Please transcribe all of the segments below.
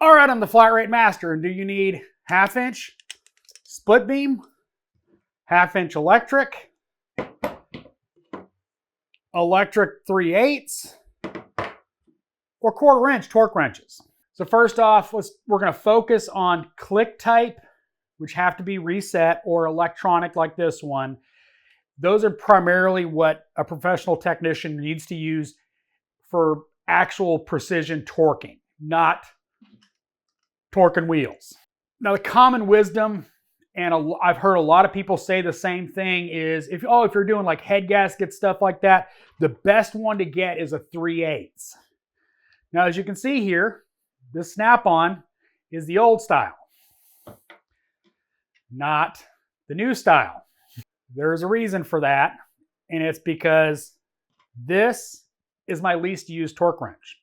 All right, I'm the Flat Rate Master, and do you need 1/2 inch split beam, 1/2 inch electric, electric 3/8, or 1/4 inch torque wrenches? So first off, we're going to focus on click type, which have to be reset, or electronic like this one. Those are primarily what a professional technician needs to use for actual precision torquing, not torquing wheels. Now, the common wisdom, and I've heard a lot of people say the same thing, is if you're doing like head gasket stuff like that, the best one to get is a 3/8. Now, as you can see here, this snap-on is the old style, not the new style. There's a reason for that, and it's because this is my least used torque wrench.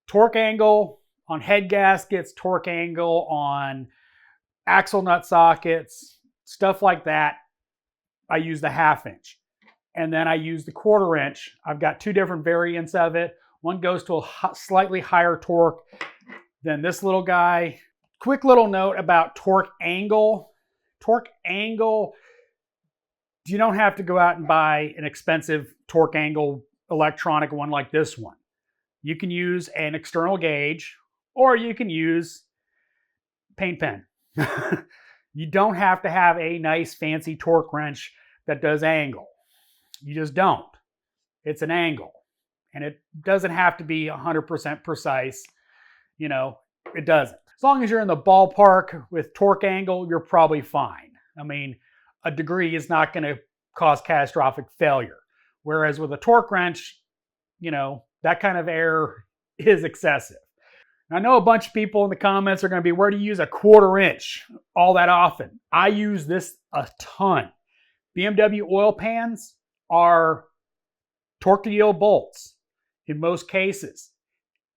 Torque angle on head gaskets, torque angle on axle nut sockets, stuff like that, I use the 1/2 inch. And then I use the 1/4 inch. I've got two different variants of it. One goes to a slightly higher torque than this little guy. Quick little note about torque angle. Torque angle, you don't have to go out and buy an expensive torque angle electronic one like this one. You can use an external gauge, or you can use paint pen. You don't have to have a nice fancy torque wrench that does angle. You just don't. It's an angle. And it doesn't have to be 100% precise. It doesn't. As long as you're in the ballpark with torque angle, you're probably fine. I mean, a degree is not going to cause catastrophic failure. Whereas with a torque wrench, that kind of error is excessive. I know a bunch of people in the comments are going to be, where do you use a 1/4 inch all that often? I use this a ton. BMW oil pans are torque to yield bolts in most cases.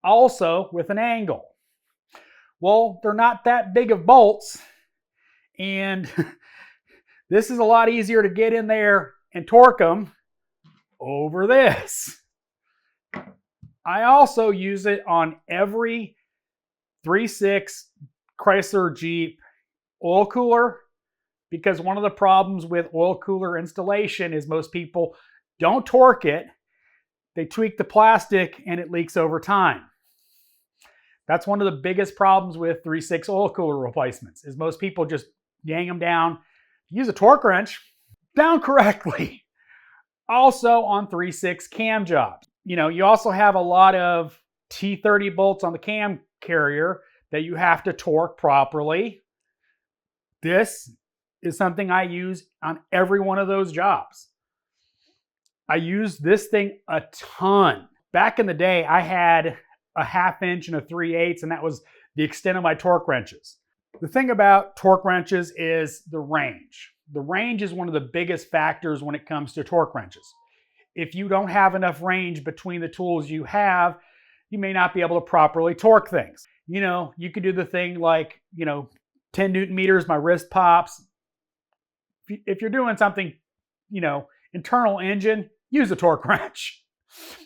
Also with an angle. Well, they're not that big of bolts, and this is a lot easier to get in there and torque them over this. I also use it on every 3.6 Chrysler Jeep oil cooler, because one of the problems with oil cooler installation is most people don't torque it. They tweak the plastic and it leaks over time. That's one of the biggest problems with 3.6 oil cooler replacements, is most people just yang them down. Use a torque wrench down correctly. Also on 3.6 cam jobs. You also have a lot of T30 bolts on the cam carrier that you have to torque properly. This is something I use on every one of those jobs. I use this thing a ton. Back in the day, I had a 1/2 inch and a 3/8, and that was the extent of my torque wrenches. The thing about torque wrenches is the range. The range is one of the biggest factors when it comes to torque wrenches. If you don't have enough range between the tools you have, you may not be able to properly torque things. You could do the thing like, 10 Newton meters, my wrist pops. If you're doing something, internal engine, use a torque wrench.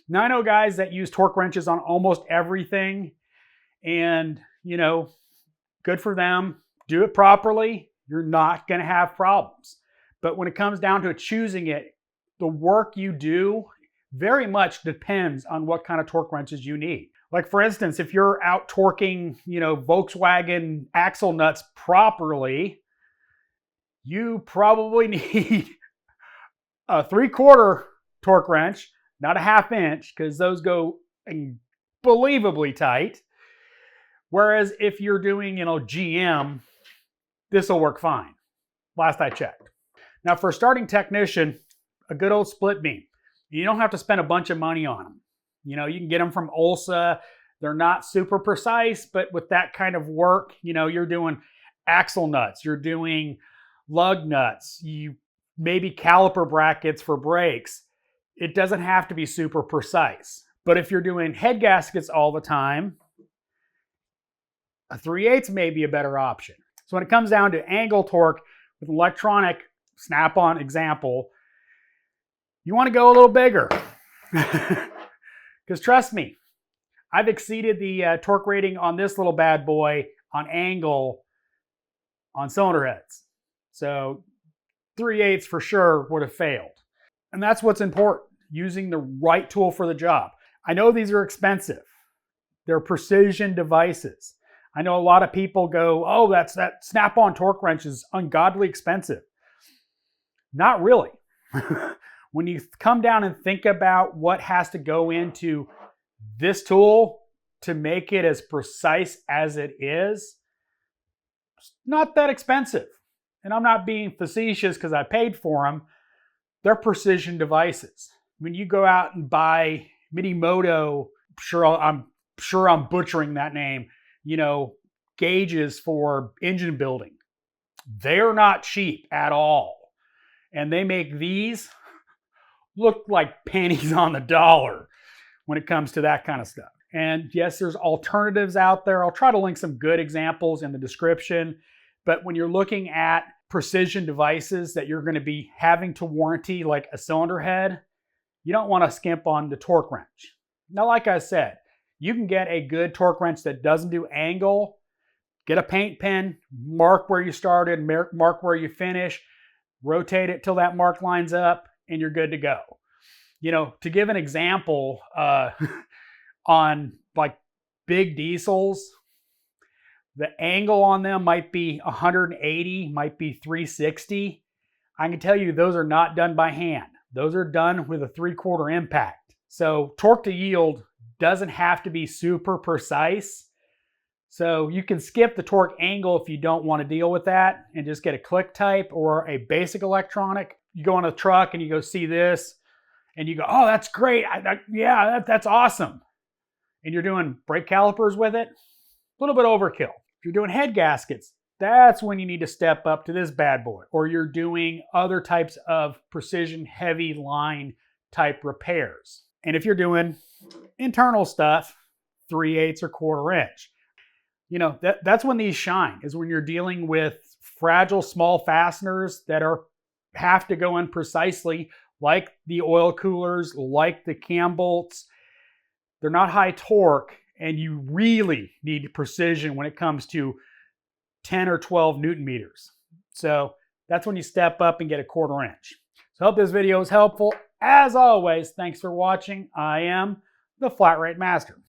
Now, I know guys that use torque wrenches on almost everything, and, good for them. Do it properly. You're not going to have problems. But when it comes down to choosing it, the work you do very much depends on what kind of torque wrenches you need. Like, for instance, if you're out torquing, Volkswagen axle nuts properly, you probably need a 3/4 torque wrench, not a 1/2 inch, because those go unbelievably tight. Whereas if you're doing, GM, this will work fine. Last I checked. Now, for a starting technician, a good old split beam. You don't have to spend a bunch of money on them. You can get them from Olsa. They're not super precise, but with that kind of work, you're doing axle nuts, you're doing lug nuts, you maybe caliper brackets for brakes. It doesn't have to be super precise. But if you're doing head gaskets all the time, a 3/8 may be a better option. So when it comes down to angle torque with electronic snap-on example, you want to go a little bigger. Because trust me, I've exceeded the torque rating on this little bad boy on angle on cylinder heads. So 3/8 for sure would have failed. And that's what's important, using the right tool for the job. I know these are expensive. They're precision devices. I know a lot of people go, oh, that snap-on torque wrench is ungodly expensive. Not really. When you come down and think about what has to go into this tool to make it as precise as it is, it's not that expensive. And I'm not being facetious because I paid for them. They're precision devices. When you go out and buy Minimoto, I'm sure I'm butchering that name, gauges for engine building. They're not cheap at all. And they make these look like pennies on the dollar when it comes to that kind of stuff. And yes, there's alternatives out there. I'll try to link some good examples in the description. But when you're looking at precision devices that you're going to be having to warranty, like a cylinder head, you don't want to skimp on the torque wrench. Now, like I said, you can get a good torque wrench that doesn't do angle. Get a paint pen, mark where you started, mark where you finish, rotate it till that mark lines up, and you're good to go. To give an example, on like big diesels, the angle on them might be 180, might be 360. I can tell you those are not done by hand. Those are done with a 3/4 impact. So torque to yield doesn't have to be super precise. So you can skip the torque angle if you don't want to deal with that and just get a click type or a basic electronic. You go on a truck and you go see this and you go, oh, that's great. That's awesome. And you're doing brake calipers with it, a little bit overkill. If you're doing head gaskets, that's when you need to step up to this bad boy. Or you're doing other types of precision heavy line type repairs. And if you're doing internal stuff, 3/8 or 1/4 inch. That's when these shine, is when you're dealing with fragile small fasteners that have to go in precisely, like the oil coolers, like the cam bolts. They're not high torque, and you really need precision when it comes to 10 or 12 Newton meters. So that's when you step up and get a 1/4 inch. So I hope this video was helpful. As always, thanks for watching. I am the Flat Rate Master.